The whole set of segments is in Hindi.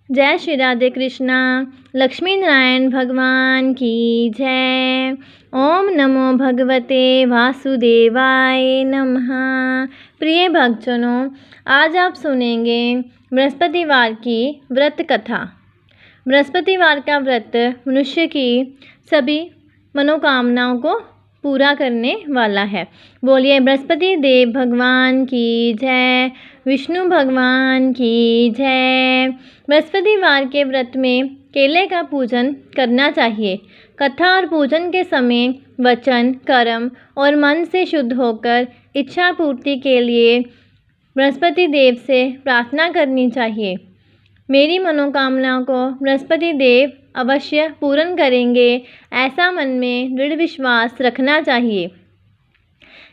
जय श्री राधे कृष्णा। लक्ष्मी नारायण भगवान की जय। ओम नमो भगवते वासुदेवाय नमः। प्रिय भक्तजनों, आज आप सुनेंगे बृहस्पतिवार की व्रत कथा। बृहस्पतिवार का व्रत मनुष्य की सभी मनोकामनाओं को पूरा करने वाला है। बोलिए बृहस्पति देव भगवान की जय, विष्णु भगवान की जय। बृहस्पतिवार के व्रत में केले का पूजन करना चाहिए। कथा और पूजन के समय वचन, कर्म और मन से शुद्ध होकर इच्छा पूर्ति के लिए बृहस्पति देव से प्रार्थना करनी चाहिए। मेरी मनोकामनाओं को बृहस्पति देव अवश्य पूर्ण करेंगे, ऐसा मन में दृढ़ विश्वास रखना चाहिए।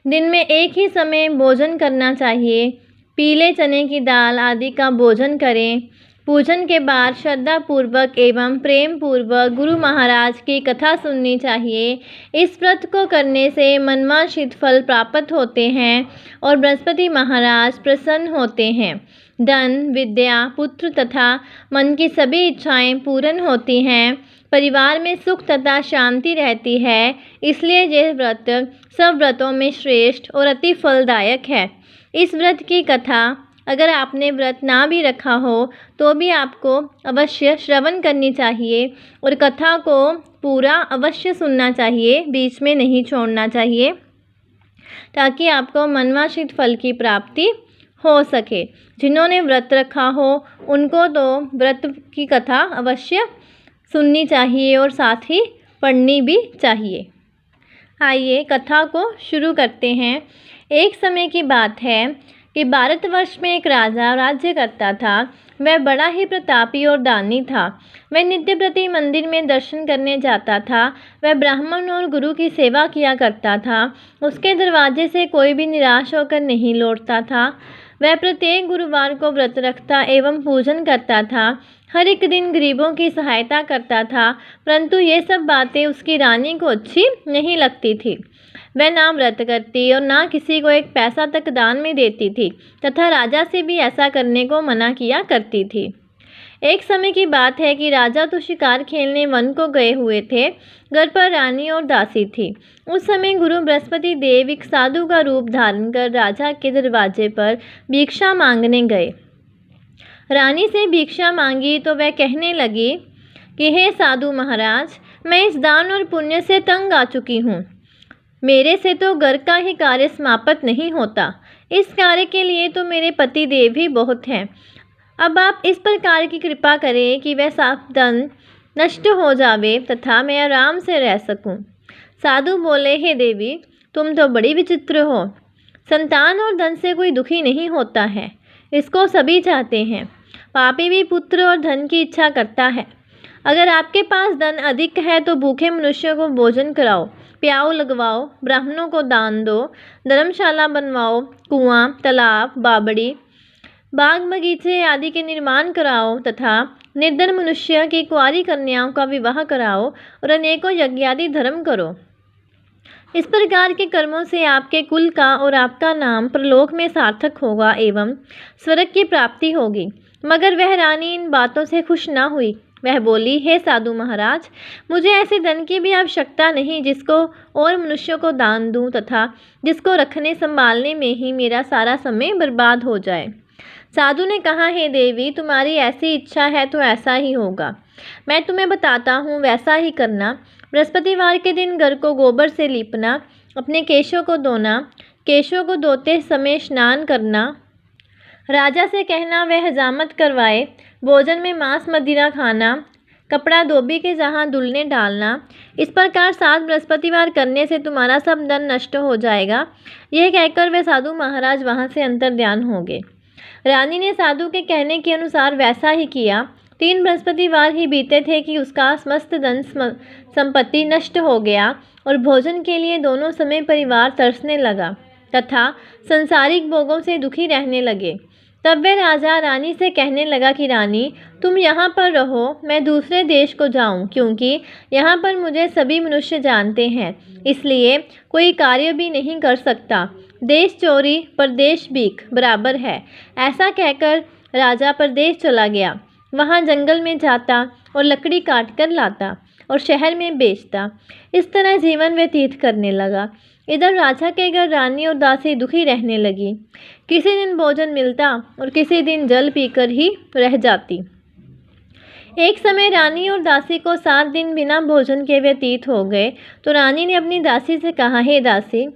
दिन में एक ही समय भोजन करना चाहिए। पीले चने की दाल आदि का भोजन करें। पूजन के बाद श्रद्धापूर्वक एवं प्रेम पूर्वक गुरु महाराज की कथा सुननी चाहिए। इस व्रत को करने से मनवांछित फल प्राप्त होते हैं और बृहस्पति महाराज प्रसन्न होते हैं। धन, विद्या, पुत्र तथा मन की सभी इच्छाएं पूर्ण होती हैं। परिवार में सुख तथा शांति रहती है। इसलिए यह व्रत सब व्रतों में श्रेष्ठ और अति फलदायक है। इस व्रत की कथा अगर आपने व्रत ना भी रखा हो तो भी आपको अवश्य श्रवण करनी चाहिए और कथा को पूरा अवश्य सुनना चाहिए, बीच में नहीं छोड़ना चाहिए, ताकि आपको मनवांछित फल की प्राप्ति हो सके। जिन्होंने व्रत रखा हो उनको तो व्रत की कथा अवश्य सुननी चाहिए और साथ ही पढ़नी भी चाहिए। आइए कथा को शुरू करते हैं। एक समय की बात है कि भारतवर्ष में एक राजा राज्य करता था। वह बड़ा ही प्रतापी और दानी था। वह नित्य प्रति मंदिर में दर्शन करने जाता था। वह ब्राह्मण और गुरु की सेवा किया करता था। उसके दरवाजे से कोई भी निराश होकर नहीं लौटता था। वह प्रत्येक गुरुवार को व्रत रखता एवं पूजन करता था। हर एक दिन गरीबों की सहायता करता था, परंतु ये सब बातें उसकी रानी को अच्छी नहीं लगती थी। वह ना व्रत करती और ना किसी को एक पैसा तक दान में देती थी तथा राजा से भी ऐसा करने को मना किया करती थी। एक समय की बात है कि राजा तो शिकार खेलने वन को गए हुए थे। घर पर रानी और दासी थी। उस समय गुरु बृहस्पति देव एक साधु का रूप धारण कर राजा के दरवाजे पर भिक्षा मांगने गए। रानी से भिक्षा मांगी तो वह कहने लगी कि हे साधु महाराज, मैं इस दान और पुण्य से तंग आ चुकी हूँ। मेरे से तो घर का ही कार्य समाप्त नहीं होता। इस कार्य के लिए तो मेरे पति देव ही बहुत हैं। अब आप इस प्रकार की कृपा करें कि वह सब धन नष्ट हो जावे तथा मैं आराम से रह सकूं। साधु बोले, हे देवी, तुम तो बड़ी विचित्र हो। संतान और धन से कोई दुखी नहीं होता है, इसको सभी चाहते हैं। पापी भी पुत्र और धन की इच्छा करता है। अगर आपके पास धन अधिक है तो भूखे मनुष्यों को भोजन कराओ, प्याऊ लगवाओ, ब्राह्मणों को दान दो, धर्मशाला बनवाओ, कुआं, तालाब, बावड़ी, बाग बगीचे आदि के निर्माण कराओ तथा निर्धन मनुष्य की कुंवारी कन्याओं का विवाह कराओ और अनेकों यज्ञ आदि धर्म करो। इस प्रकार के कर्मों से आपके कुल का और आपका नाम प्रलोक में सार्थक होगा एवं स्वर्ग की प्राप्ति होगी। मगर वह रानी इन बातों से खुश न हुई। वह बोली, हे साधु महाराज, मुझे ऐसे धन की भी आवश्यकता नहीं जिसको और मनुष्यों को दान दूं तथा जिसको रखने संभालने में ही मेरा सारा समय बर्बाद हो जाए। साधु ने कहा, हे देवी, तुम्हारी ऐसी इच्छा है तो ऐसा ही होगा। मैं तुम्हें बताता हूँ, वैसा ही करना। बृहस्पतिवार के दिन घर को गोबर से लीपना, अपने केशों को धोना, केशों को धोते समय स्नान करना, राजा से कहना वह हजामत करवाए, भोजन में मांस मदिरा खाना, कपड़ा धोबी के जहाँ धुलने डालना। इस प्रकार 7 बृहस्पतिवार करने से तुम्हारा सब धन नष्ट हो जाएगा। यह कहकर वे साधु महाराज वहाँ से अंतर्ध्यान हो गए। रानी ने साधु के कहने के अनुसार वैसा ही किया। 3 बृहस्पतिवार ही बीते थे कि उसका समस्त धन संपत्ति नष्ट हो गया और भोजन के लिए दोनों समय परिवार तरसने लगा तथा संसारिक भोगों से दुखी रहने लगे। तब वह राजा रानी से कहने लगा कि रानी, तुम यहाँ पर रहो, मैं दूसरे देश को जाऊँ, क्योंकि यहाँ पर मुझे सभी मनुष्य जानते हैं, इसलिए कोई कार्य भी नहीं कर सकता। देश चोरी परदेश भीख बराबर है। ऐसा कहकर राजा परदेश चला गया। वहाँ जंगल में जाता और लकड़ी काट कर लाता और शहर में बेचता। इस तरह जीवन व्यतीत करने लगा। इधर राजा के घर रानी और दासी दुखी रहने लगी। किसी दिन भोजन मिलता और किसी दिन जल पीकर ही रह जाती। एक समय रानी और दासी को 7 दिन बिना भोजन के व्यतीत हो गए तो रानी ने अपनी दासी से कहा, हे दासी,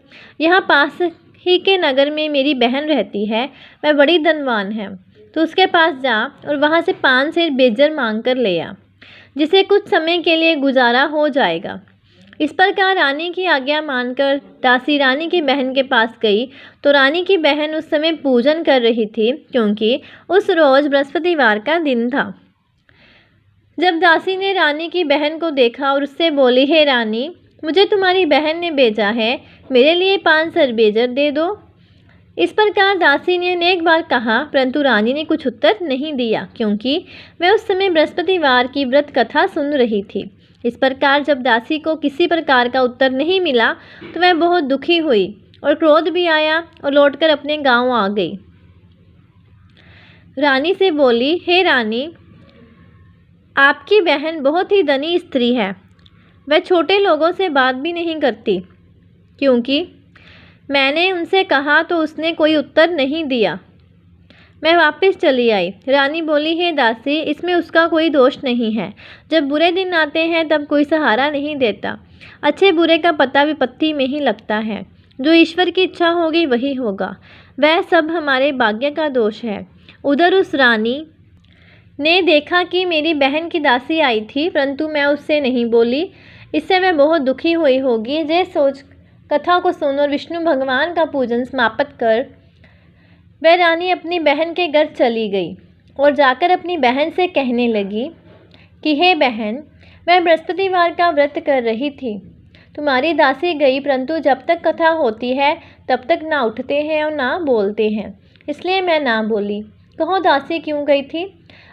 यहाँ पास ही के नगर में मेरी बहन रहती है, वह बड़ी धनवान है। तो उसके पास जा और वहाँ से 5 सेर बेजर मांग कर ले आ, जिसे कुछ समय के लिए गुजारा हो जाएगा। इस प्रकार रानी की आज्ञा मानकर दासी रानी की बहन के पास गई तो रानी की बहन उस समय पूजन कर रही थी, क्योंकि उस रोज़ बृहस्पतिवार का दिन था। जब दासी ने रानी की बहन को देखा और उससे बोली, हे रानी, मुझे तुम्हारी बहन ने भेजा है, मेरे लिए 5 सेर बेजर दे दो। इस प्रकार दासी ने अनेक बार कहा, परंतु रानी ने कुछ उत्तर नहीं दिया, क्योंकि वह उस समय बृहस्पतिवार की व्रत कथा सुन रही थी। इस प्रकार जब दासी को किसी प्रकार का उत्तर नहीं मिला तो वह बहुत दुखी हुई और क्रोध भी आया और लौटकर अपने गांव आ गई। रानी से बोली, हे रानी, आपकी बहन बहुत ही धनी स्त्री है। वह छोटे लोगों से बात भी नहीं करती, क्योंकि मैंने उनसे कहा तो उसने कोई उत्तर नहीं दिया। मैं वापस चली आई। रानी बोली, हे दासी, इसमें उसका कोई दोष नहीं है। जब बुरे दिन आते हैं तब कोई सहारा नहीं देता। अच्छे बुरे का पता विपत्ति में ही लगता है। जो ईश्वर की इच्छा होगी वही होगा। वह सब हमारे भाग्य का दोष है। उधर उस रानी ने देखा कि मेरी बहन की दासी आई थी, परंतु मैं उससे नहीं बोली। इससे मैं बहुत दुखी हुई होगी। ये सोच कथा को सुन और विष्णु भगवान का पूजन समाप्त कर वह रानी अपनी बहन के घर चली गई और जाकर अपनी बहन से कहने लगी कि हे बहन, मैं बृहस्पतिवार का व्रत कर रही थी। तुम्हारी दासी गई, परंतु जब तक कथा होती है तब तक ना उठते हैं और ना बोलते हैं, इसलिए मैं ना बोली। कहो दासी क्यों गई थी?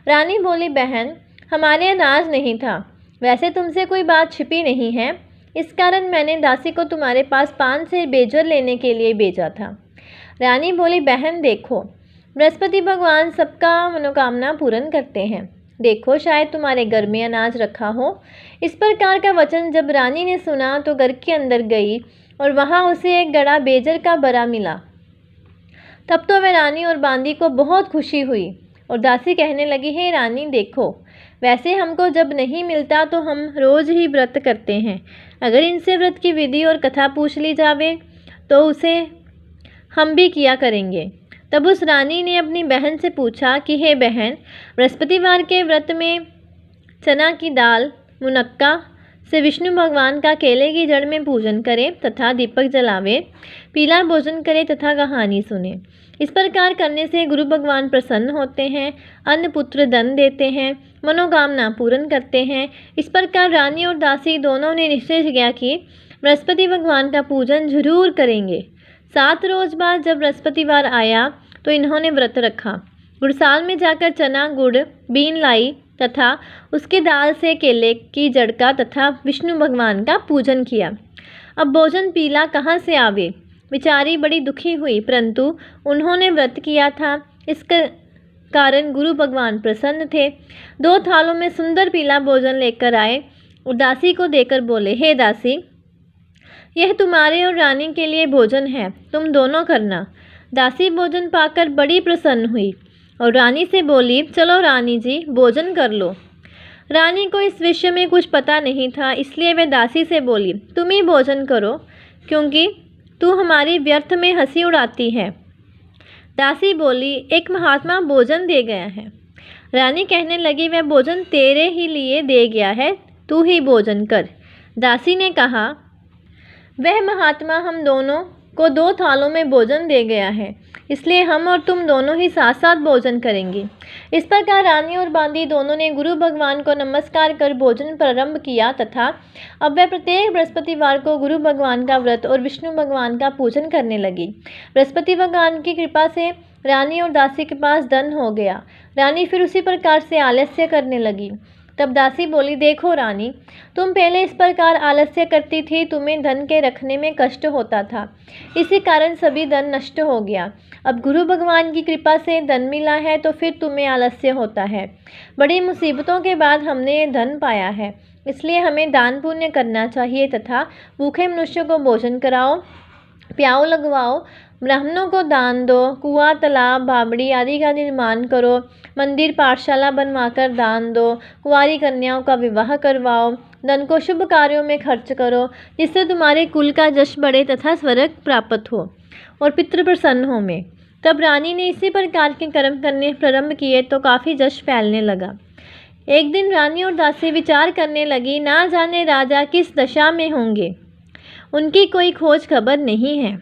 रानी बोली, बहन, हमारे अनाज नहीं था। वैसे तुमसे कोई बात छिपी नहीं है, इस कारण मैंने दासी को तुम्हारे पास 5 सेर बेजर लेने के लिए भेजा था। रानी बोली, बहन देखो, बृहस्पति भगवान सबका मनोकामना पूर्ण करते हैं। देखो, शायद तुम्हारे घर में अनाज रखा हो। इस प्रकार का वचन जब रानी ने सुना तो घर के अंदर गई और वहाँ उसे एक गड़ा बेजर का बरा मिला। तब तो वह रानी और बांदी को बहुत खुशी हुई और दासी कहने लगी, हे रानी देखो, वैसे हमको जब नहीं मिलता तो हम रोज़ ही व्रत करते हैं। अगर इनसे व्रत की विधि और कथा पूछ ली जावे तो उसे हम भी किया करेंगे। तब उस रानी ने अपनी बहन से पूछा कि हे बहन, बृहस्पतिवार के व्रत में चना की दाल मुनक्का से विष्णु भगवान का केले की जड़ में पूजन करें तथा दीपक जलावे, पीला भोजन करें तथा कहानी सुने। इस प्रकार करने से गुरु भगवान प्रसन्न होते हैं, अन्न पुत्र धन देते हैं, मनोकामना पूर्ण करते हैं। इस प्रकार रानी और दासी दोनों ने निश्चय किया कि बृहस्पति भगवान का पूजन जरूर करेंगे। 7 रोज बाद जब बृहस्पतिवार आया तो इन्होंने व्रत रखा। गुड़साल में जाकर चना गुड़ बीन लाई तथा उसके दाल से केले की जड़ का तथा विष्णु भगवान का पूजन किया। अब भोजन पीला कहाँ से आवे? बेचारी बड़ी दुखी हुई, परंतु उन्होंने व्रत किया था, इस कारण गुरु भगवान प्रसन्न थे। 2 थालों में सुंदर पीला भोजन लेकर आए और दासी को देकर बोले, हे दासी, यह तुम्हारे और रानी के लिए भोजन है, तुम दोनों करना। दासी भोजन पाकर बड़ी प्रसन्न हुई और रानी से बोली, चलो रानी जी, भोजन कर लो। रानी को इस विषय में कुछ पता नहीं था, इसलिए वह दासी से बोली, तुम ही भोजन करो, क्योंकि तू हमारी व्यर्थ में हंसी उड़ाती है। दासी बोली, एक महात्मा भोजन दे गया है। रानी कहने लगी, वह भोजन तेरे ही लिए दे गया है, तू ही भोजन कर। दासी ने कहा, वह महात्मा हम दोनों को 2 थालों में भोजन दे गया है, इसलिए हम और तुम दोनों ही साथ साथ भोजन करेंगे। इस प्रकार रानी और बांदी दोनों ने गुरु भगवान को नमस्कार कर भोजन प्रारंभ किया तथा अब वह प्रत्येक बृहस्पतिवार को गुरु भगवान का व्रत और विष्णु भगवान का पूजन करने लगी। बृहस्पति भगवान की कृपा से रानी और दासी के पास धन हो गया। रानी फिर उसी प्रकार से आलस्य करने लगी। तब दासी बोली, देखो रानी, तुम पहले इस प्रकार आलस्य करती थी, तुम्हें धन के रखने में कष्ट होता था, इसी कारण सभी धन नष्ट हो गया। अब गुरु भगवान की कृपा से धन मिला है तो फिर तुम्हें आलस्य होता है। बड़ी मुसीबतों के बाद हमने ये धन पाया है, इसलिए हमें दान पुण्य करना चाहिए तथा भूखे मनुष्य को भोजन कराओ, प्याऊ लगवाओ, ब्राह्मणों को दान दो, कुआं, तालाब, बावड़ी आदि का निर्माण करो, मंदिर, पाठशाला बनवाकर दान दो, कुंवारी कन्याओं का विवाह करवाओ, धन को शुभ कार्यों में खर्च करो, जिससे तुम्हारे कुल का यश बढ़े तथा स्वर्ग प्राप्त हो और पितृ प्रसन्न हो में। तब रानी ने इसी प्रकार के कर्म करने प्रारंभ किए तो काफ़ी यश फैलने लगा। एक दिन रानी और दासी विचार करने लगी, ना जाने राजा किस दशा में होंगे, उनकी कोई खोज खबर नहीं है।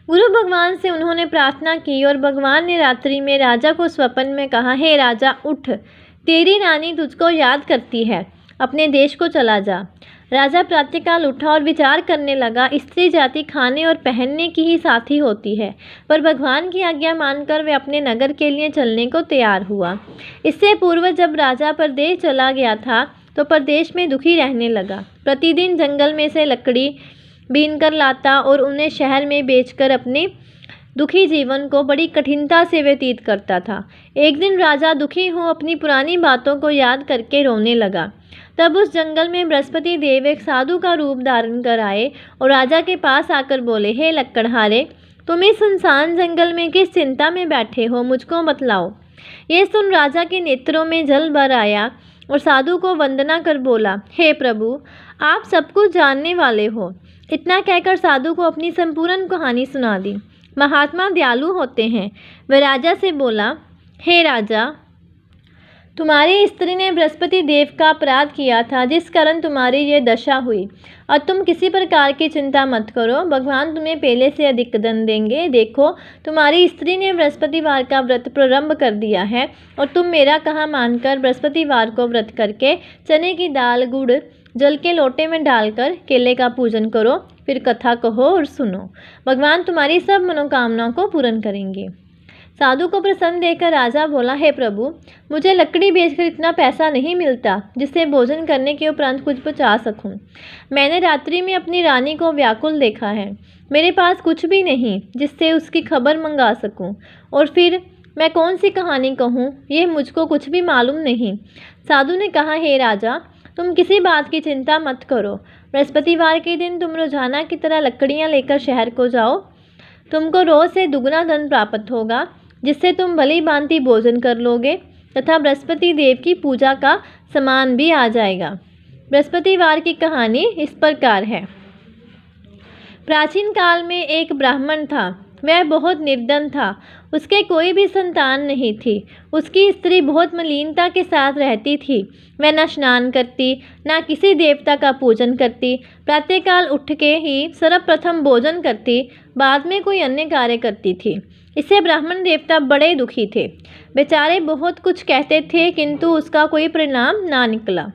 गुरु भगवान से उन्होंने प्रार्थना की और भगवान ने रात्रि में राजा को स्वप्न में कहा, हे राजा उठ, तेरी रानी तुझको याद करती है, अपने देश को चला जा। राजा प्रातःकाल उठा और विचार करने लगा, स्त्री जाति खाने और पहनने की ही साथी होती है, पर भगवान की आज्ञा मानकर वे अपने नगर के लिए चलने को तैयार हुआ। इससे पूर्व जब राजा परदेश चला गया था तो परदेश में दुखी रहने लगा। प्रतिदिन जंगल में से लकड़ी बीन कर लाता और उन्हें शहर में बेचकर अपने दुखी जीवन को बड़ी कठिनता से व्यतीत करता था। एक दिन राजा दुखी हो अपनी पुरानी बातों को याद करके रोने लगा। तब उस जंगल में बृहस्पति देव एक साधु का रूप धारण कर आए और राजा के पास आकर बोले, हे लक्कड़हारे, तुम इस सुनसान जंगल में किस चिंता में बैठे हो, मुझको बतलाओ। ये सुन राजा के नेत्रों में जल भर आया और साधु को वंदना कर बोला, हे प्रभु, आप सब कुछ जानने वाले हो। इतना कहकर साधु को अपनी संपूर्ण कहानी सुना दी। महात्मा दयालु होते हैं। वह राजा से बोला, हे राजा, तुम्हारी स्त्री ने बृहस्पति देव का अपराध किया था, जिस कारण तुम्हारी ये दशा हुई। और तुम किसी प्रकार की चिंता मत करो, भगवान तुम्हें पहले से अधिक धन देंगे। देखो, तुम्हारी स्त्री ने बृहस्पतिवार का व्रत प्रारंभ कर दिया है और तुम मेरा कहा मानकर बृहस्पतिवार को व्रत करके चने की दाल, गुड़ जल के लोटे में डालकर केले का पूजन करो, फिर कथा कहो और सुनो। भगवान तुम्हारी सब मनोकामनाओं को पूर्ण करेंगे। साधु को प्रसन्न देखकर राजा बोला, हे प्रभु, मुझे लकड़ी बेचकर इतना पैसा नहीं मिलता जिससे भोजन करने के उपरांत कुछ बचा सकूं। मैंने रात्रि में अपनी रानी को व्याकुल देखा है। मेरे पास कुछ भी नहीं जिससे उसकी खबर मंगा सकूं, और फिर मैं कौन सी कहानी कहूँ, ये मुझको कुछ भी मालूम नहीं। साधु ने कहा, हे राजा, तुम किसी बात की चिंता मत करो। बृहस्पतिवार के दिन तुम रोजाना की तरह लकड़ियाँ लेकर शहर को जाओ। तुमको रोज से दुगना धन प्राप्त होगा, जिससे तुम भली भांति भोजन कर लोगे तथा बृहस्पति देव की पूजा का सामान भी आ जाएगा। बृहस्पतिवार की कहानी इस प्रकार है। प्राचीन काल में एक ब्राह्मण था। वह बहुत निर्धन था। उसके कोई भी संतान नहीं थी। उसकी स्त्री बहुत मलिनता के साथ रहती थी। वह न स्नान करती, न किसी देवता का पूजन करती। प्रातःकाल उठ के ही सर्वप्रथम भोजन करती, बाद में कोई अन्य कार्य करती थी। इससे ब्राह्मण देवता बड़े दुखी थे। बेचारे बहुत कुछ कहते थे, किंतु उसका कोई परिणाम ना निकला।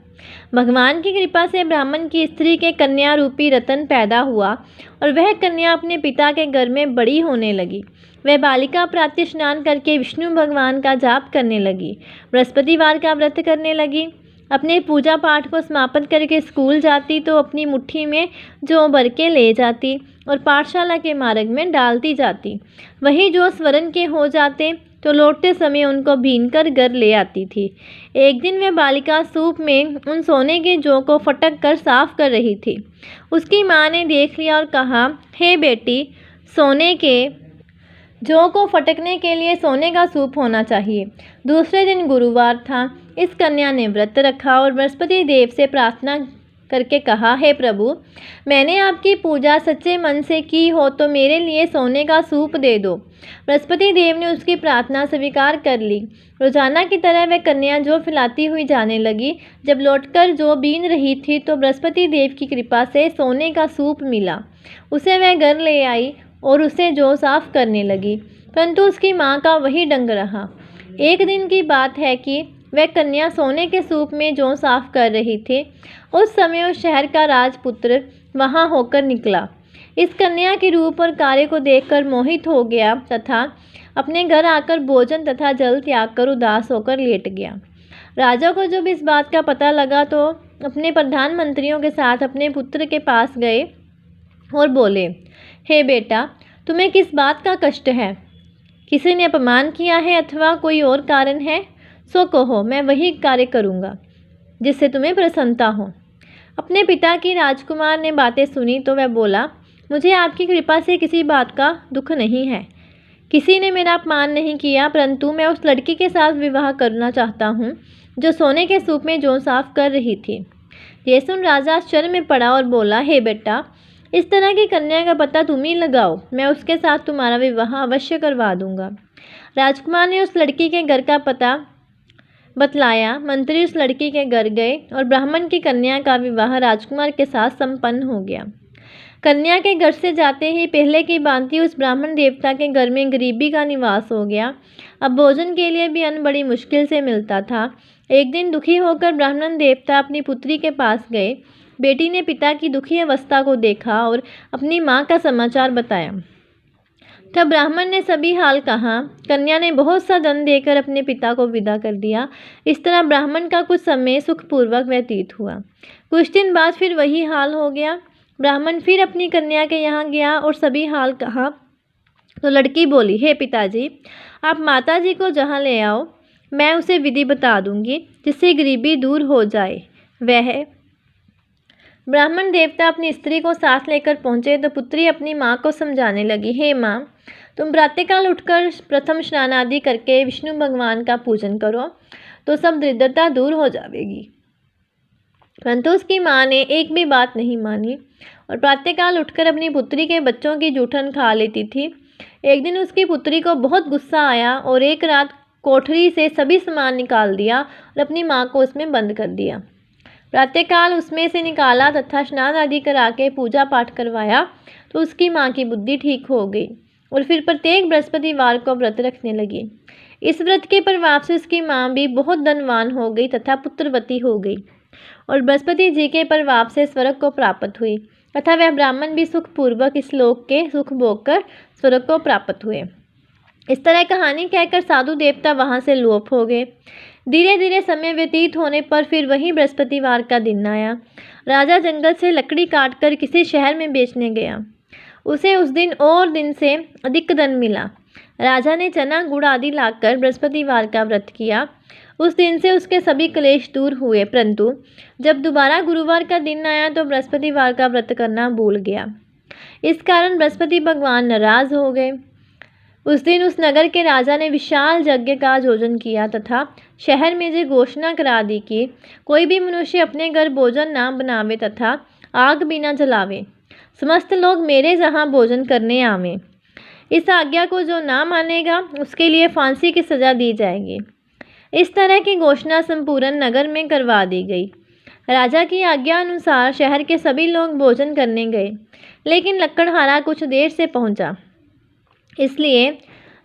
भगवान की कृपा से ब्राह्मण की स्त्री के कन्या रूपी रतन पैदा हुआ और वह कन्या अपने पिता के घर में बड़ी होने लगी। वह बालिका प्रातः स्नान करके विष्णु भगवान का जाप करने लगी, बृहस्पतिवार का व्रत करने लगी। अपने पूजा पाठ को समापन करके स्कूल जाती तो अपनी मुट्ठी में जौ भर के ले जाती और पाठशाला के मार्ग में डालती जाती। वही जो स्वर्ण के हो जाते तो लौटते समय उनको भीनकर घर ले आती थी। एक दिन वह बालिका सूप में उन सोने के जौ को फटक कर साफ कर रही थी। उसकी माँ ने देख लिया और कहा, हे बेटी, सोने के जौ को फटकने के लिए सोने का सूप होना चाहिए। दूसरे दिन गुरुवार था। इस कन्या ने व्रत रखा और बृहस्पति देव से प्रार्थना करके कहा, हे प्रभु, मैंने आपकी पूजा सच्चे मन से की हो तो मेरे लिए सोने का सूप दे दो। बृहस्पति देव ने उसकी प्रार्थना स्वीकार कर ली। रोजाना की तरह वह कन्या जौ फैलाती हुई जाने लगी। जब लौटकर जौ बीन रही थी तो बृहस्पति देव की कृपा से सोने का सूप मिला। उसे वह घर ले आई और उसे जौ साफ करने लगी, परंतु उसकी माँ का वही ढंग रहा। एक दिन की बात है कि वह कन्या सोने के सूप में जौ साफ कर रही थी। उस समय उस शहर का राजपुत्र वहां होकर निकला। इस कन्या के रूप और कार्य को देखकर मोहित हो गया तथा अपने घर आकर भोजन तथा जल त्याग कर उदास होकर लेट गया। राजा को जब इस बात का पता लगा तो अपने प्रधानमंत्रियों के साथ अपने पुत्र के पास गए और बोले, हे बेटा, तुम्हें किस बात का कष्ट है? किसी ने अपमान किया है अथवा कोई और कारण है? सो कहो, मैं वही कार्य करूँगा जिससे तुम्हें प्रसन्नता हो। अपने पिता की राजकुमार ने बातें सुनी तो वह बोला, मुझे आपकी कृपा से किसी बात का दुख नहीं है। किसी ने मेरा अपमान नहीं किया, परंतु मैं उस लड़की के साथ विवाह करना चाहता हूँ जो सोने के सूप में जौ साफ कर रही थी। ये सुन राजा आश्चर्य में पड़ा और बोला, हे बेटा, इस तरह की कन्या का पता तुम ही लगाओ, मैं उसके साथ तुम्हारा विवाह अवश्य करवा दूंगा। राजकुमार ने उस लड़की के घर का पता बतलाया। मंत्री उस लड़की के घर गए और ब्राह्मण की कन्या का विवाह राजकुमार के साथ संपन्न हो गया। कन्या के घर से जाते ही पहले की भांति उस ब्राह्मण देवता के घर में गरीबी का निवास हो गया। अब भोजन के लिए भी अन्न बड़ी मुश्किल से मिलता था। एक दिन दुखी होकर ब्राह्मण देवता अपनी पुत्री के पास गए। बेटी ने पिता की दुखी अवस्था को देखा और अपनी माँ का समाचार बताया। तब ब्राह्मण ने सभी हाल कहा। कन्या ने बहुत सा धन देकर अपने पिता को विदा कर दिया। इस तरह ब्राह्मण का कुछ समय सुखपूर्वक व्यतीत हुआ। कुछ दिन बाद फिर वही हाल हो गया। ब्राह्मण फिर अपनी कन्या के यहाँ गया और सभी हाल कहा तो लड़की बोली, हे पिताजी, आप माताजी को जहाँ ले आओ, मैं उसे विधि बता दूंगी जिससे गरीबी दूर हो जाए। वह ब्राह्मण देवता अपनी स्त्री को साथ लेकर पहुँचे तो पुत्री अपनी माँ को समझाने लगी, हे माँ, तुम प्रातःकाल उठकर प्रथम स्नान आदि करके विष्णु भगवान का पूजन करो तो सब दरिद्रता दूर हो जाएगी। परंतु उसकी माँ ने एक भी बात नहीं मानी और प्रातःकाल उठकर अपनी पुत्री के बच्चों की जूठन खा लेती थी। एक दिन उसकी पुत्री को बहुत गुस्सा आया और एक रात कोठरी से सभी सामान निकाल दिया और अपनी माँ को उसमें बंद कर दिया। प्रातःकाल उसमें से निकाला तथा स्नान आदि करा के पूजा पाठ करवाया तो उसकी माँ की बुद्धि ठीक हो गई और फिर प्रत्येक बृहस्पतिवार को व्रत रखने लगी। इस व्रत के प्रभाव से उसकी माँ भी बहुत धनवान हो गई तथा पुत्रवती हो गई और बृहस्पति जी के प्रभाव से स्वर्ग को प्राप्त हुई तथा वह ब्राह्मण भी सुखपूर्वक इस लोक के सुख भोग कर स्वर्ग को प्राप्त हुए। इस तरह कहानी कहकर साधु देवता वहाँ से लोप हो गए। धीरे धीरे समय व्यतीत होने पर फिर वही बृहस्पतिवार का दिन आया। राजा जंगल से लकड़ी काटकर किसी शहर में बेचने गया। उसे उस दिन और दिन से अधिक धन मिला। राजा ने चना गुड़ आदि लाकर बृहस्पतिवार का व्रत किया। उस दिन से उसके सभी क्लेश दूर हुए, परंतु जब दोबारा गुरुवार का दिन आया तो बृहस्पतिवार का व्रत करना भूल गया। इस कारण बृहस्पति भगवान नाराज हो गए। उस दिन उस नगर के राजा ने विशाल यज्ञ का आयोजन किया तथा शहर में ये घोषणा करा दी कि कोई भी मनुष्य अपने घर भोजन ना बनावे तथा आग भी ना जलावे। समस्त लोग मेरे जहाँ भोजन करने आवें। इस आज्ञा को जो ना मानेगा उसके लिए फांसी की सज़ा दी जाएगी। इस तरह की घोषणा संपूर्ण नगर में करवा दी गई। राजा की आज्ञा अनुसार शहर के सभी लोग भोजन करने गए, लेकिन लकड़हारा कुछ देर से पहुंचा, इसलिए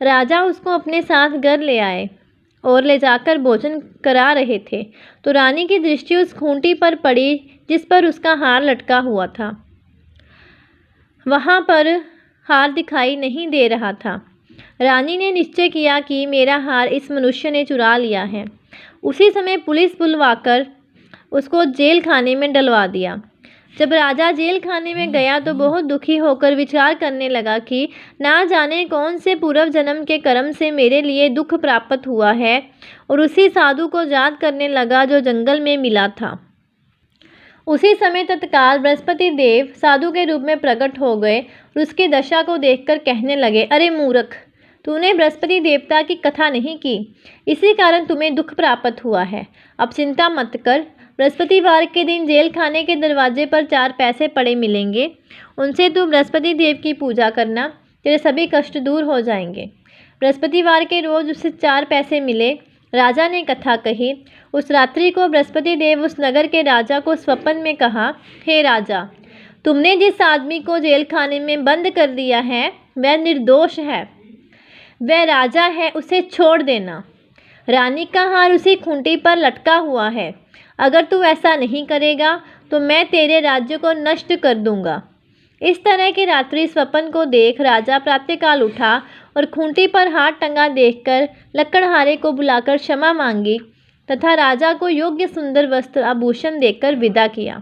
राजा उसको अपने साथ घर ले आए और ले जाकर भोजन करा रहे थे तो रानी की दृष्टि उस खूंटी पर पड़ी जिस पर उसका हार लटका हुआ था। वहाँ पर हार दिखाई नहीं दे रहा था। रानी ने निश्चय किया कि मेरा हार इस मनुष्य ने चुरा लिया है। उसी समय पुलिस बुलवाकर उसको जेल खाने में डलवा दिया। जब राजा जेल खाने में गया तो बहुत दुखी होकर विचार करने लगा कि ना जाने कौन से पूर्व जन्म के कर्म से मेरे लिए दुख प्राप्त हुआ है, और उसी साधु को याद करने लगा जो जंगल में मिला था। उसी समय तत्काल बृहस्पति देव साधु के रूप में प्रकट हो गए और उसकी दशा को देखकर कहने लगे, अरे मूर्ख, तूने बृहस्पति देवता की कथा नहीं की, इसी कारण तुम्हें दुख प्राप्त हुआ है। अब चिंता मत कर, बृहस्पतिवार के दिन जेल खाने के दरवाजे पर 4 पैसे पड़े मिलेंगे, उनसे तू बृहस्पति देव की पूजा करना, तेरे सभी कष्ट दूर हो जाएंगे। बृहस्पतिवार के रोज उसे 4 पैसे मिले। राजा ने कथा कही। उस रात्रि को बृहस्पति देव उस नगर के राजा को स्वप्न में कहा, हे राजा, तुमने जिस आदमी को जेल खाने में बंद कर दिया है वह निर्दोष है, वह राजा है, उसे छोड़ देना। रानी का हार उसी खूंटी पर लटका हुआ है। अगर तू ऐसा नहीं करेगा तो मैं तेरे राज्य को नष्ट कर दूंगा। इस तरह के रात्रि स्वप्न को देख राजा प्रातःकाल उठा और खूंटी पर हाथ टंगा देखकर लकड़हारे को बुलाकर क्षमा मांगी। तथा राजा को योग्य सुंदर वस्त्र आभूषण देकर विदा किया।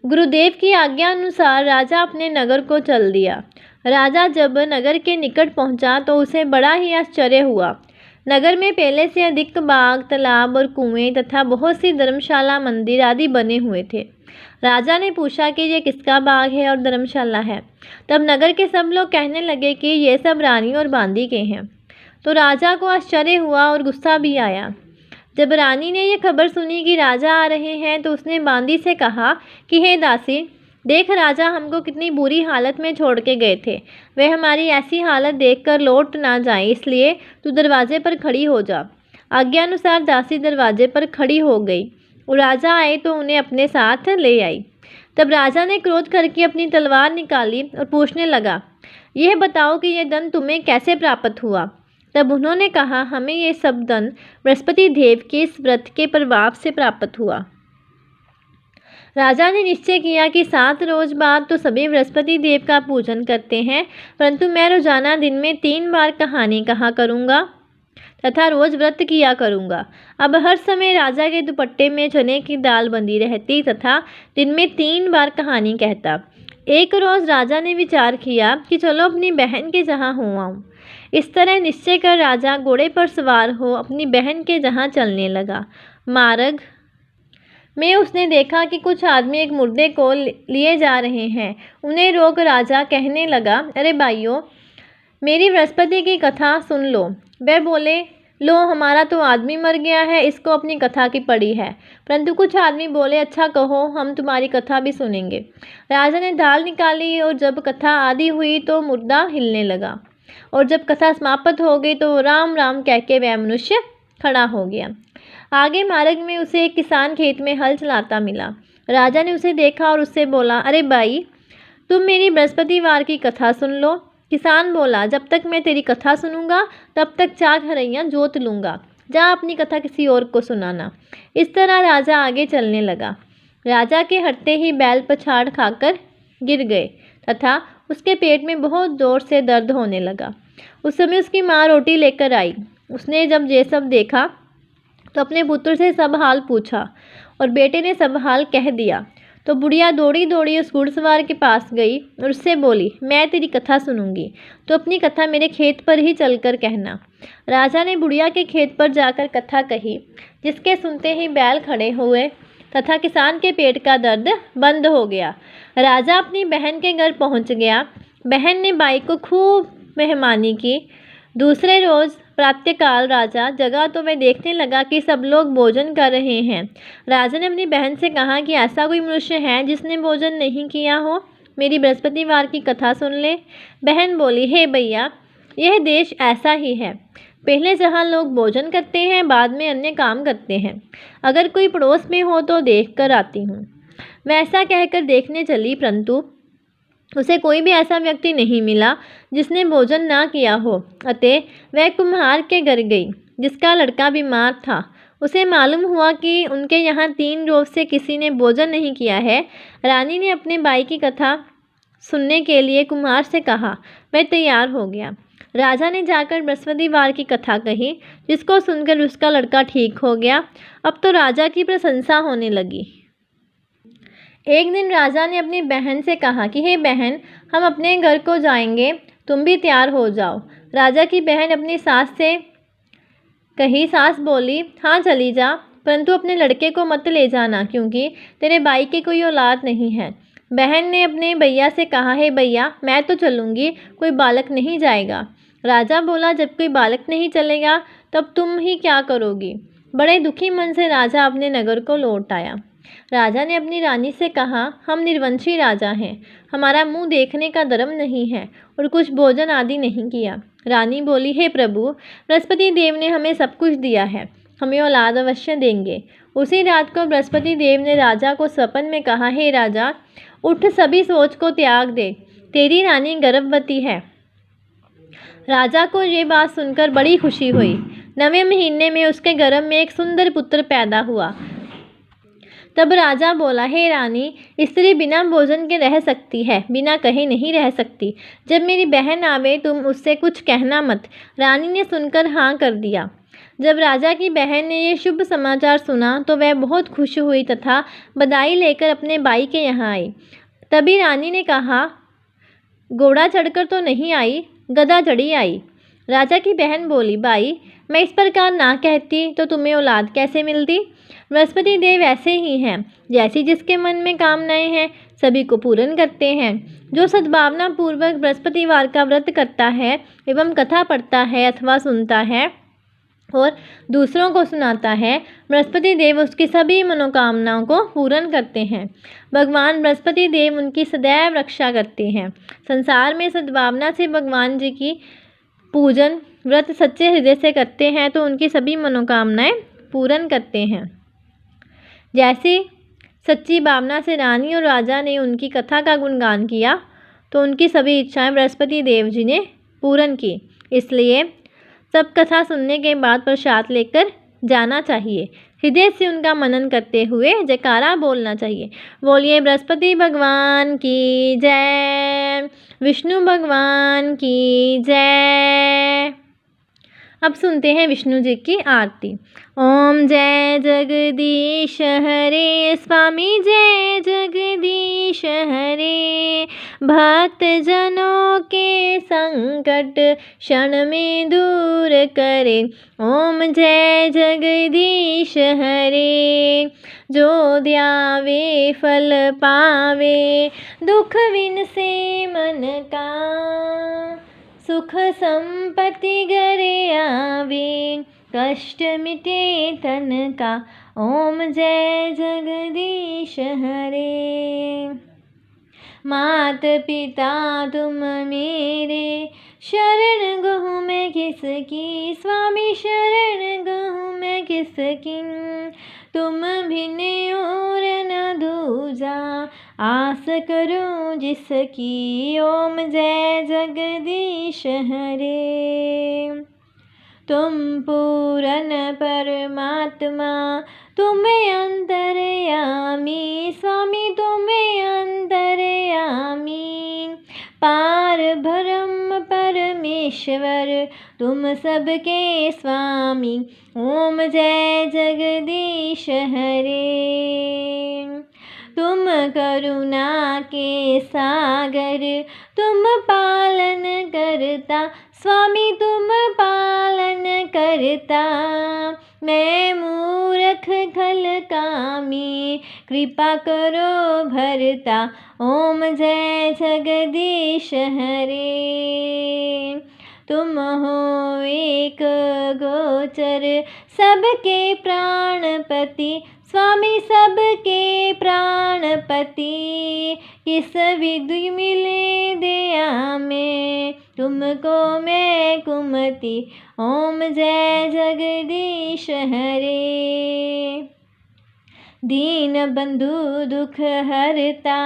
गुरुदेव की आज्ञा अनुसार राजा अपने नगर को चल दिया। राजा जब नगर के निकट पहुंचा तो उसे बड़ा ही आश्चर्य हुआ। नगर में पहले से अधिक बाग, तालाब और कुएं तथा बहुत सी धर्मशाला, मंदिर आदि बने हुए थे। राजा ने पूछा कि ये किसका बाग है और धर्मशाला है। तब नगर के सब लोग कहने लगे कि ये सब रानी और बांदी के हैं। तो राजा को आश्चर्य हुआ और गुस्सा भी आया। जब रानी ने यह खबर सुनी कि राजा आ रहे हैं तो उसने बांदी से कहा कि हे दासी, देख राजा हमको कितनी बुरी हालत में छोड़ के गए थे। वे हमारी ऐसी हालत देखकर लौट ना जाए, इसलिए तू दरवाजे पर खड़ी हो जा। आज्ञा अनुसार दासी दरवाजे पर खड़ी हो गई और राजा आए तो उन्हें अपने साथ ले आई। तब राजा ने क्रोध करके अपनी तलवार निकाली और पूछने लगा, यह बताओ कि यह धन तुम्हें कैसे प्राप्त हुआ। तब उन्होंने कहा, हमें ये सब धन बृहस्पति देव के इस व्रत के प्रभाव से प्राप्त हुआ। राजा ने निश्चय किया कि 7 रोज बाद तो सभी बृहस्पति देव का पूजन करते हैं, परंतु मैं रोजाना दिन में 3 बार कहानी कहा करूँगा तथा रोज व्रत किया करूँगा। अब हर समय राजा के दुपट्टे में चने की दाल बंधी रहती तथा दिन में 3 बार कहानी कहता। एक रोज राजा ने विचार किया कि चलो अपनी बहन के जहाँ हो आऊँ। इस तरह निश्चय कर राजा घोड़े पर सवार हो अपनी बहन के जहाँ चलने लगा। मार्ग में उसने देखा कि कुछ आदमी एक मुर्दे को लिए जा रहे हैं। उन्हें रोक राजा कहने लगा, अरे भाइयों, मेरी बृहस्पति की कथा सुन लो। वे बोले, लो हमारा तो आदमी मर गया है, इसको अपनी कथा की पड़ी है। परंतु कुछ आदमी बोले, अच्छा कहो, हम तुम्हारी कथा भी सुनेंगे। राजा ने ढाल निकाली और जब कथा आदि हुई तो मुर्दा हिलने लगा और जब कथा समाप्त हो गई तो राम राम कह के वह मनुष्य खड़ा हो गया। आगे मार्ग में उसे एक किसान खेत में हल चलाता मिला। राजा ने उसे देखा और उससे बोला, अरे भाई, तुम मेरी बृहस्पतिवार की कथा सुन लो। किसान बोला, जब तक मैं तेरी कथा सुनूंगा तब तक 4 खरैयाँ जोत लूँगा। जा अपनी कथा किसी और को सुनाना। इस तरह राजा आगे चलने लगा। राजा के हटते ही बैल पछाड़ खाकर गिर गए तथा उसके पेट में बहुत जोर से दर्द होने लगा। उस समय उसकी माँ रोटी लेकर आई। उसने जब ये सब देखा तो अपने पुत्र से सब हाल पूछा और बेटे ने सब हाल कह दिया। तो बुढ़िया दौड़ी दौड़ी उस घुड़सवार के पास गई और उससे बोली, मैं तेरी कथा सुनूंगी, तो अपनी कथा मेरे खेत पर ही चलकर कहना। राजा ने बुढ़िया के खेत पर जाकर कथा कही, जिसके सुनते ही बैल खड़े हुए तथा किसान के पेट का दर्द बंद हो गया। राजा अपनी बहन के घर पहुंच गया। बहन ने बाई को खूब मेहमानी की। दूसरे रोज़ प्रातःकाल राजा जगा तो वह देखने लगा कि सब लोग भोजन कर रहे हैं। राजा ने अपनी बहन से कहा कि ऐसा कोई मनुष्य है जिसने भोजन नहीं किया हो, मेरी बृहस्पतिवार की कथा सुन ले। बहन बोली, हे भैया, यह देश ऐसा ही है, पहले जहाँ लोग भोजन करते हैं, बाद में अन्य काम करते हैं। अगर कोई पड़ोस में हो तो देख कर आती हूँ। वैसा कहकर देखने चली, परंतु उसे कोई भी ऐसा व्यक्ति नहीं मिला जिसने भोजन ना किया हो। अतः वह कुम्हार के घर गई, जिसका लड़का बीमार था। उसे मालूम हुआ कि उनके यहाँ 3 रोज से किसी ने भोजन नहीं किया है। रानी ने अपने भाई की कथा सुनने के लिए कुम्हार से कहा। वह तैयार हो गया। राजा ने जाकर बृहस्पतिवार की कथा कही, जिसको सुनकर उसका लड़का ठीक हो गया। अब तो राजा की प्रशंसा होने लगी। एक दिन राजा ने अपनी बहन से कहा कि हे बहन, हम अपने घर को जाएंगे, तुम भी तैयार हो जाओ। राजा की बहन अपनी सास से कही। सास बोली, हाँ चली जा, परंतु अपने लड़के को मत ले जाना, क्योंकि तेरे भाई की कोई औलाद नहीं है। बहन ने अपने भैया से कहा, हे भैया, मैं तो चलूँगी, कोई बालक नहीं जाएगा। राजा बोला, जब कोई बालक नहीं चलेगा तब तुम ही क्या करोगी। बड़े दुखी मन से राजा अपने नगर को लौट आया। राजा ने अपनी रानी से कहा, हम निर्वंशी राजा हैं, हमारा मुंह देखने का धर्म नहीं है और कुछ भोजन आदि नहीं किया। रानी बोली, हे प्रभु, बृहस्पति देव ने हमें सब कुछ दिया है, हमें औलाद अवश्य देंगे। उसी रात को बृहस्पति देव ने राजा को सपन में कहा, हे राजा, उठ, सभी सोच को त्याग दे, तेरी रानी गर्भवती है। राजा को ये बात सुनकर बड़ी खुशी हुई। 9वें महीने में उसके गर्भ में एक सुंदर पुत्र पैदा हुआ। तब राजा बोला, हे रानी, स्त्री बिना भोजन के रह सकती है, बिना कहे नहीं रह सकती। जब मेरी बहन आवे तुम उससे कुछ कहना मत। रानी ने सुनकर हाँ कर दिया। जब राजा की बहन ने ये शुभ समाचार सुना तो वह बहुत खुश हुई तथा बधाई लेकर अपने भाई के यहाँ आई। तभी रानी ने कहा, घोड़ा चढ़कर तो नहीं आई, गधा चढ़ी आई। राजा की बहन बोली, भाई मैं इस प्रकार ना कहती तो तुम्हें औलाद कैसे मिलती। बृहस्पति देव ऐसे ही हैं, जैसी जिसके मन में कामनाएं हैं सभी को पूर्ण करते हैं। जो सद्भावना पूर्वक बृहस्पतिवार का व्रत करता है एवं कथा पढ़ता है अथवा सुनता है और दूसरों को सुनाता है, बृहस्पति देव उसकी सभी मनोकामनाओं को पूर्ण करते हैं। भगवान बृहस्पति देव उनकी सदैव रक्षा करते हैं। संसार में सद्भावना से भगवान जी की पूजन व्रत सच्चे हृदय से करते हैं तो उनकी सभी मनोकामनाएं पूर्ण करते हैं। जैसे सच्ची भावना से रानी और राजा ने उनकी कथा का गुणगान किया तो उनकी सभी इच्छाएं बृहस्पति देव जी ने पूर्ण की। इसलिए सब कथा सुनने के बाद प्रसाद लेकर जाना चाहिए। हृदय से उनका मनन करते हुए जयकारा बोलना चाहिए। बोलिए बृहस्पति भगवान की जय, विष्णु भगवान की जय। अब सुनते हैं विष्णु जी की आरती। ओम जय जगदीश हरे, स्वामी जय जगदीश हरे। भक्त जनों के संकट क्षण में दूर करे। ओम जय जगदीश हरे। जो ध्यावे फल पावे, दुख विन से मन का। सुख संपत्ति घरे आवे, कष्ट मिटे तन का। ओम जय जगदीश हरे। मात पिता तुम मेरे, शरण गहूँ मैं किसकी। स्वामी शरण गहूँ मैं किसकी। तुम बिन और न दूजा, आस करूं जिसकी। ओम जय जगदीश हरे। तुम पूर्ण परमात्मा, तुम्हें अंतर्यामी। स्वामी तुम्हें अंतर्यामी। पार ब्रह्म परमेश्वर, तुम सबके स्वामी। ओम जय जगदीश हरे। तुम करुणा के सागर, तुम पालन करता। स्वामी तुम पालन करता। मैं मूर्ख खल कामी, कृपा करो भरता। ओम जय जगदीश हरे। तुम हो एक गोचर, सबके प्राणपति। स्वामी सबके प्राणपति। किस विधि मिले दया में, तुमको मैं कुमति। ओम जय जगदीश हरे। दीन बंधु दुख हरता,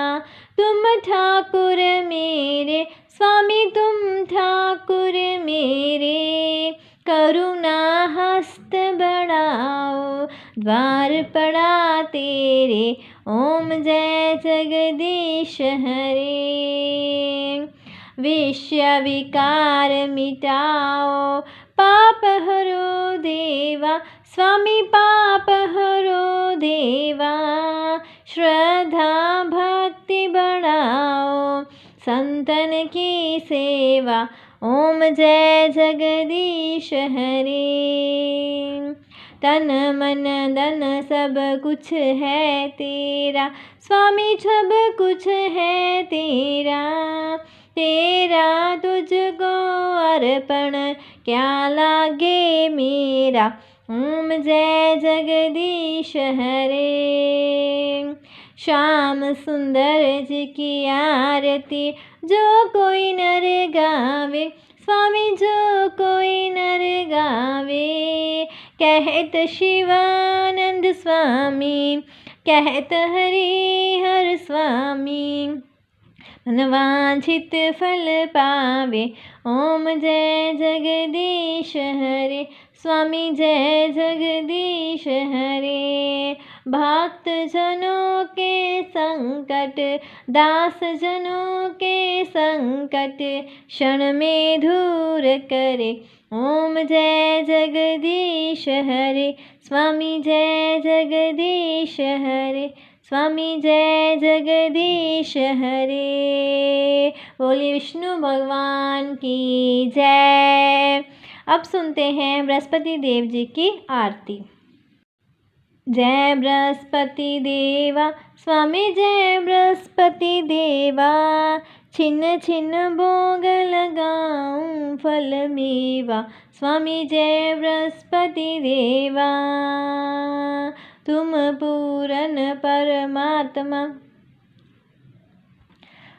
तुम ठाकुर मेरे। स्वामी तुम ठाकुर मेरे। करुणा हस्त बढ़ाओ, द्वार पड़ा तेरे। ओम जय जगदीश हरे। विषय विकार मिटाओ, पाप हरो देवा। स्वामी पाप हरो देवा। श्रद्धा भक्ति बढ़ाओ, संतन की सेवा। ओम जय जगदीश हरे। तन मन धन सब कुछ है तेरा। स्वामी सब कुछ है तेरा। तेरा तुझको अर्पण, क्या लागे मेरा। ओम जय जगदीश हरे। श्याम सुंदर जी की आरती, जो कोई नर गावे। स्वामी जो कोई नर गावे। कहत शिवानंद स्वामी, कहत हरि हर स्वामी। मनवांछित फल पावे। ओम जय जगदीश हरे। स्वामी जय जगदीश हरे। भक्त जनों के संकट, दास जनों के संकट, क्षण में दूर करे। ओम जय जगदीश हरे स्वामी जय जगदीश हरे स्वामी जय जगदीश हरे। बोलिए विष्णु भगवान की जय। अब सुनते हैं बृहस्पति देव जी की आरती। जय बृहस्पति देवा स्वामी जय बृहस्पति देवा, छिन्न छिन्न भोग लगाऊं फल मेवा। स्वामी जय बृहस्पति देवा, तुम पूरन परमात्मा।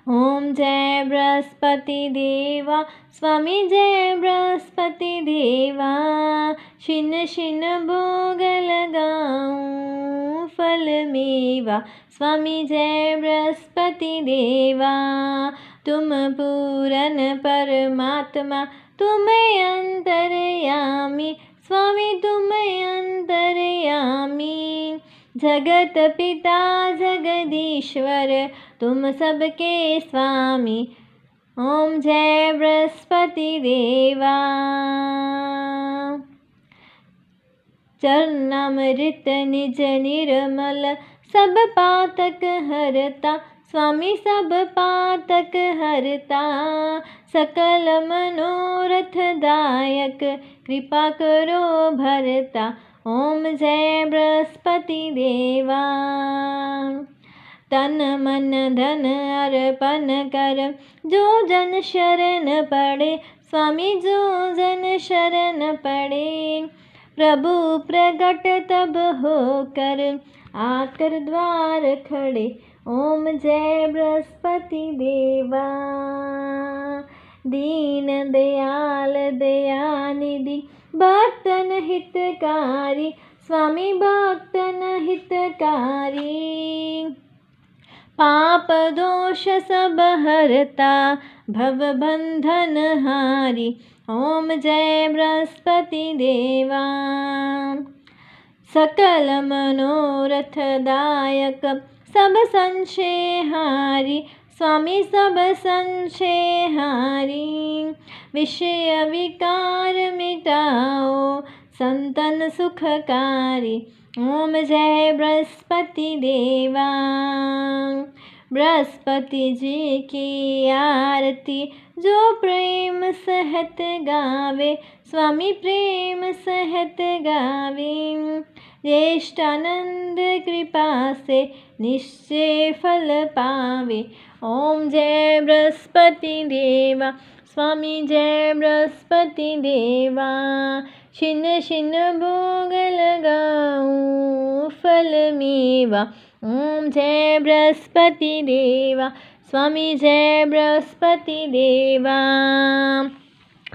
ओम जय बृहस्पति देवा स्वामी जय बृहस्पति देवा, छिन्न छिन्न भोग लगाऊं फल मेवा। स्वामी जय बृहस्पति देवा, तुम पूरन परमात्मा। तुम अंतर्यामी स्वामी तुम अंतर्यामी, जगत पिता जगदीश्वर तुम सबके स्वामी। ओम जय बृहस्पति देवा, चरणामृत निज निर्मल सब पातक हरता। स्वामी सब पातक हरता, सकल मनोरथ दायक कृपा करो भरता। ओम जय बृहस्पति देवा, तन मन धन अर्पण कर जो जन शरण पड़े। स्वामी जो जन शरण पड़े, प्रभु प्रगट तब होकर आकर द्वार खड़े। ओम जय बृहस्पति देवा, दीन दयाल दयानिधि भक्तन हितकारी। स्वामी भक्तन हितकारी, पाप दोष सब हरता भव बंधन हारी। ओम जय बृहस्पति देवा, सकल मनोरथ दायक सब संशय हारी। स्वामी सब संशय हारी, विषय विकार मिटाओ संतन सुखकारी। ओम जय बृहस्पति देवा, बृहस्पति जी की आरती जो प्रेम सहत गावे। स्वामी प्रेम सहत गावे, ज्येष्ठानंद कृपा से निश्चय फल पावे। ओम जय बृहस्पति देवा स्वामी जय बृहस्पति देवा, छिन्न छिन्न भोग लगाऊं फल मेवा। ओम जय बृहस्पति देवा स्वामी जय बृहस्पति देवा।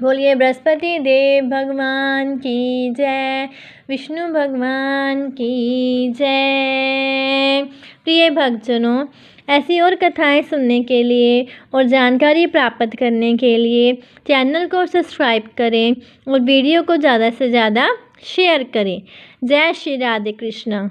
बोलिए बृहस्पति देव भगवान की जय, विष्णु भगवान की जय। प्रिय भक्तजनों, ऐसी और कथाएं सुनने के लिए और जानकारी प्राप्त करने के लिए चैनल को सब्सक्राइब करें और वीडियो को ज़्यादा से ज़्यादा शेयर करें। जय श्री राधे कृष्ण।